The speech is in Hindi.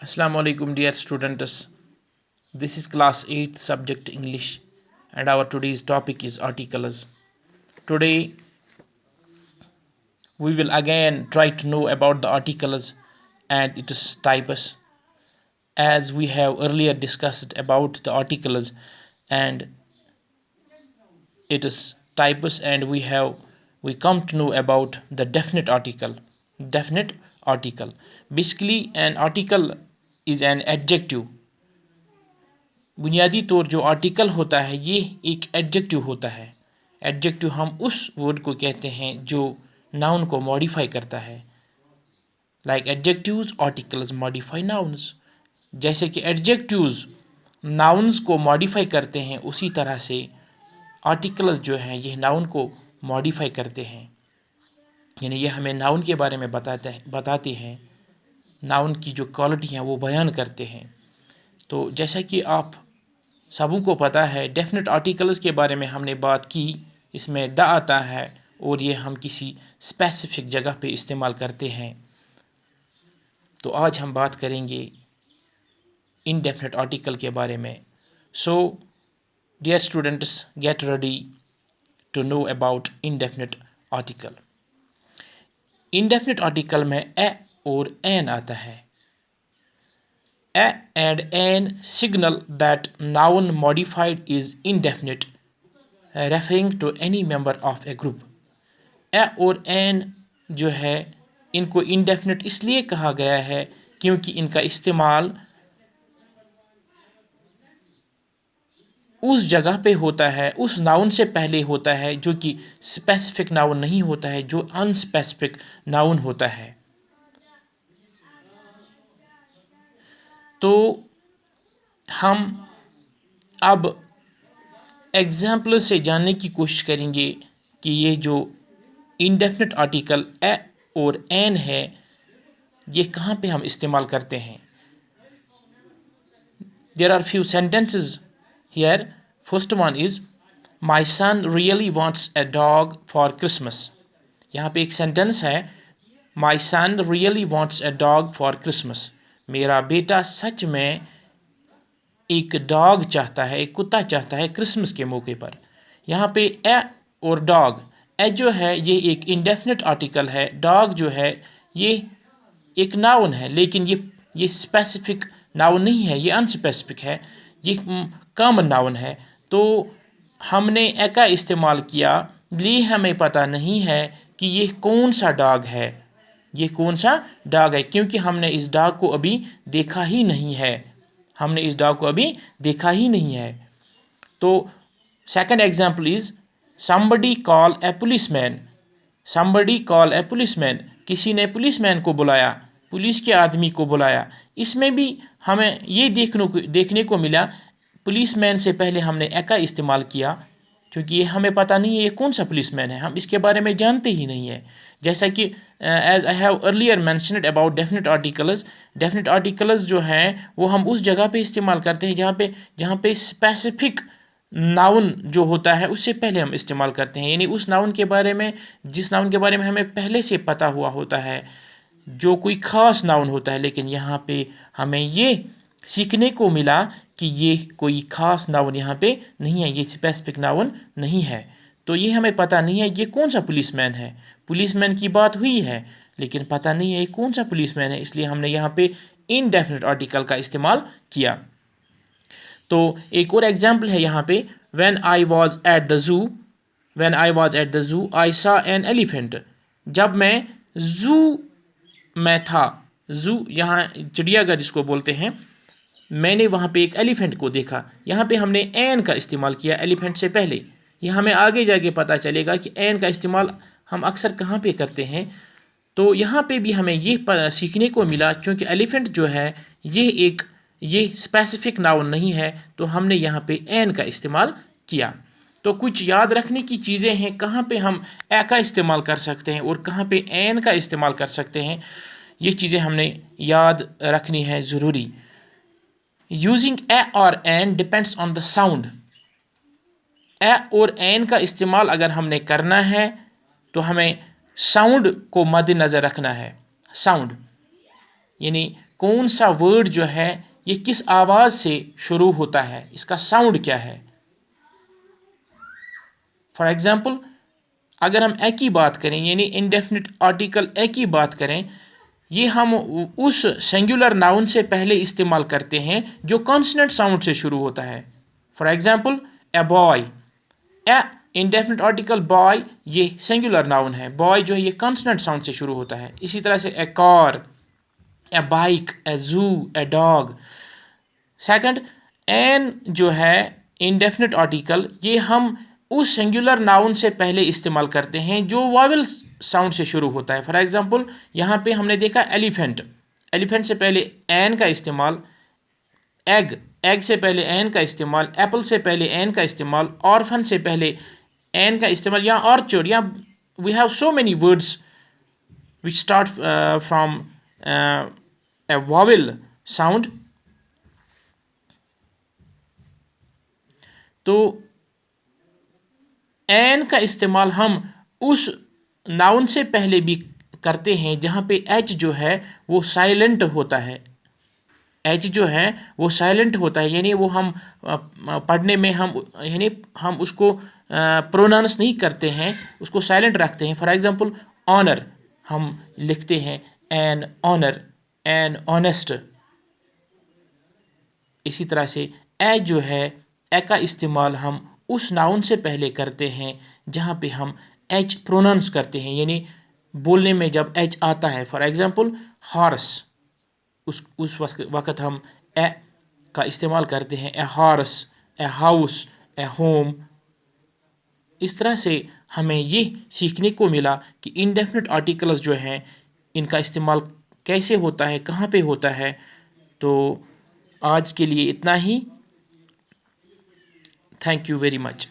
Assalamu alaikum dear students. This is class 8 subject English and our today's topic is articles. Today we will again try to know about the articles and its types, as we have earlier discussed about the articles and its types, and we come to know about the definite article. Definite article. Basically an article is an adjective. बुनियादी तौर जो आर्टिकल होता है ये एक एडजेक्टिव होता है। एडजेक्टिव हम उस वर्ड को कहते हैं जो नाउन को मॉडिफाई करता है। Like adjectives articles modify nouns. जैसे कि एडजेक्टिव्स नाउन्स को मॉडिफाई करते हैं, उसी तरह से आर्टिकल्स जो हैं ये नाउन को मॉडिफाई करते हैं। यानी ये हमें नाउन के बारे में बताते हैं, नाउन की जो क्वालिटी हैं वो बयान करते हैं। तो जैसा कि आप सबों को पता है, डेफिनेट आर्टिकल्स के बारे में हमने बात की। इसमें द आता है और ये हम किसी स्पेसिफिक जगह पे इस्तेमाल करते हैं। तो आज हम बात करेंगे इनडेफिनेट आर्टिकल के बारे में। So dear students, get ready to know about indefinite article. Indefinite article में ए और एन आता है। A and an signal that noun modified is indefinite, referring to any member of a group. A और an जो है इनको indefinite इसलिए कहा गया है क्योंकि इनका इस्तेमाल उस जगह पे होता है, उस नाउन से पहले होता है जो कि स्पेसिफिक नाउन नहीं होता है, जो अनस्पेसिफिक नाउन होता है। तो हम अब एग्जाम्पल से जानने की कोशिश करेंगे कि ये जो इनडेफिनेट आर्टिकल ए और एन है ये कहाँ पे हम इस्तेमाल करते हैं। There are few sentences here. First one is my son really wants a dog for Christmas. यहाँ पे एक सेंटेंस है, my son really wants a dog for Christmas. मेरा बेटा सच में एक डॉग चाहता है, एक कुत्ता चाहता है क्रिसमस के मौके पर। यहाँ पे ए और डॉग, ए जो है ये एक इंडेफिनिट आर्टिकल है, डॉग जो है ये एक नाउन है, लेकिन ये स्पेसिफिक नाउन नहीं है, ये अनस्पेसिफिक है, ये कॉमन नाउन है। तो हमने ए का इस्तेमाल किया, लिए हमें पता नहीं है कि ये कौन सा डॉग है, ये कौन सा डॉग है, क्योंकि हमने इस डॉग को अभी देखा ही नहीं है, हमने इस डॉग को अभी देखा ही नहीं है। तो second example is somebody call a policeman। somebody call a policeman, किसी ने पुलिसमैन को बुलाया, पुलिस के आदमी को बुलाया। इसमें भी हमें ये देखने को मिला, पुलिसमैन से पहले हमने ए का इस्तेमाल किया क्योंकि ये हमें पता नहीं है ये कौन सा पुलिसमैन है, हम इसके बारे में जानते ही नहीं है। जैसा कि as I have earlier mentioned about definite articles, definite articles जो हैं वो हम उस जगह पे इस्तेमाल करते हैं जहाँ पे स्पेसिफिक नाउन जो होता है उससे पहले हम इस्तेमाल करते हैं। यानी उस नाउन के बारे में, जिस नाउन के बारे में हमें पहले से पता हुआ होता है, जो कोई ख़ास नाउन होता है। लेकिन यहाँ पे हमें ये सीखने को मिला कि ये कोई ख़ास नाउन यहाँ पे नहीं है, ये स्पेसिफिक नाउन नहीं है। तो ये हमें पता नहीं है ये कौन सा पुलिसमैन है। पुलिसमैन की बात हुई है लेकिन पता नहीं है ये कौन सा पुलिसमैन है, इसलिए हमने यहाँ पे इनडेफिनिट आर्टिकल का इस्तेमाल किया। तो एक और एग्जाम्पल है यहाँ पे, when I was at the zoo, when I was at the zoo I saw an elephant. जब मैं ज़ू में था, ज़ू यहाँ चिड़ियाघर जिसको बोलते हैं, मैंने वहाँ पे एक एलिफेंट को देखा। यहाँ पे हमने एन का इस्तेमाल किया एलिफेंट से पहले। ये हमें आगे जाके पता चलेगा कि एन का इस्तेमाल हम अक्सर कहाँ पे करते हैं। तो यहाँ पे भी हमें ये सीखने को मिला, क्योंकि एलिफेंट जो है ये स्पेसिफिक नाउन नहीं है, तो हमने यहाँ पे एन का इस्तेमाल किया। तो कुछ याद रखने की चीज़ें हैं, कहाँ पे हम ए का इस्तेमाल कर सकते हैं और कहाँ पे एन का इस्तेमाल कर सकते हैं, ये चीज़ें हमने याद रखनी है ज़रूरी। यूजिंग ए और an depends on the sound. A और एन का इस्तेमाल अगर हमने करना है तो हमें साउंड को मद्देनज़र रखना है। साउंड यानी कौन सा वर्ड जो है ये किस आवाज़ से शुरू होता है, इसका साउंड क्या है। फॉर एग्जाम्पल, अगर हम ए की बात करें यानी इंडेफिनिट आर्टिकल ए की बात करें, ये हम उस सिंगुलर नाउन से पहले इस्तेमाल करते हैं जो कॉन्सोनेंट साउंड से शुरू होता है। For example, a boy, A indefinite article boy ये सिंगुलर नाउन है, बॉय जो है ये कॉन्सोनेंट साउंड से शुरू होता है। इसी तरह से ए कार, ए बाइक, ए जू, ए डॉग। सेकंड, एन जो है इंडेफिनिट आर्टिकल, ये हम उस सिंगुलर नाउन से पहले इस्तेमाल करते हैं जो वावल साउंड से शुरू होता है। फॉर एग्जांपल, यहाँ पे हमने देखा एलिफेंट, एलिफेंट से पहले एन का इस्तेमाल, एग, एग से पहले एन का इस्तेमाल, एप्पल से पहले एन का इस्तेमाल, ऑर्फन से पहले एन का इस्तेमाल, या ऑर्चर्ड, या we have so many words which start from a vowel sound. तो एन का इस्तेमाल हम उस नाउन से पहले भी करते हैं जहाँ पे एच जो है वो साइलेंट होता है, एच जो है वो साइलेंट होता है, यानी वो हम पढ़ने में हम यानी हम उसको प्रोनाउंस नहीं करते हैं, उसको साइलेंट रखते हैं। फॉर एग्जांपल, ऑनर हम लिखते हैं एन ऑनर, एन ऑनेस्ट। इसी तरह से ए जो है, ए का इस्तेमाल हम उस नाउन से पहले करते हैं जहाँ पे हम एच प्रोनाउंस करते हैं, यानी बोलने में जब एच आता है। फॉर एग्जांपल, हॉर्स, उस वक्त हम ए का इस्तेमाल करते हैं, a horse, a house, a home. इस तरह से हमें ये सीखने को मिला कि इनडेफिनिट आर्टिकल्स जो हैं इनका इस्तेमाल कैसे होता है, कहाँ पे होता है। तो आज के लिए इतना ही। Thank you very much.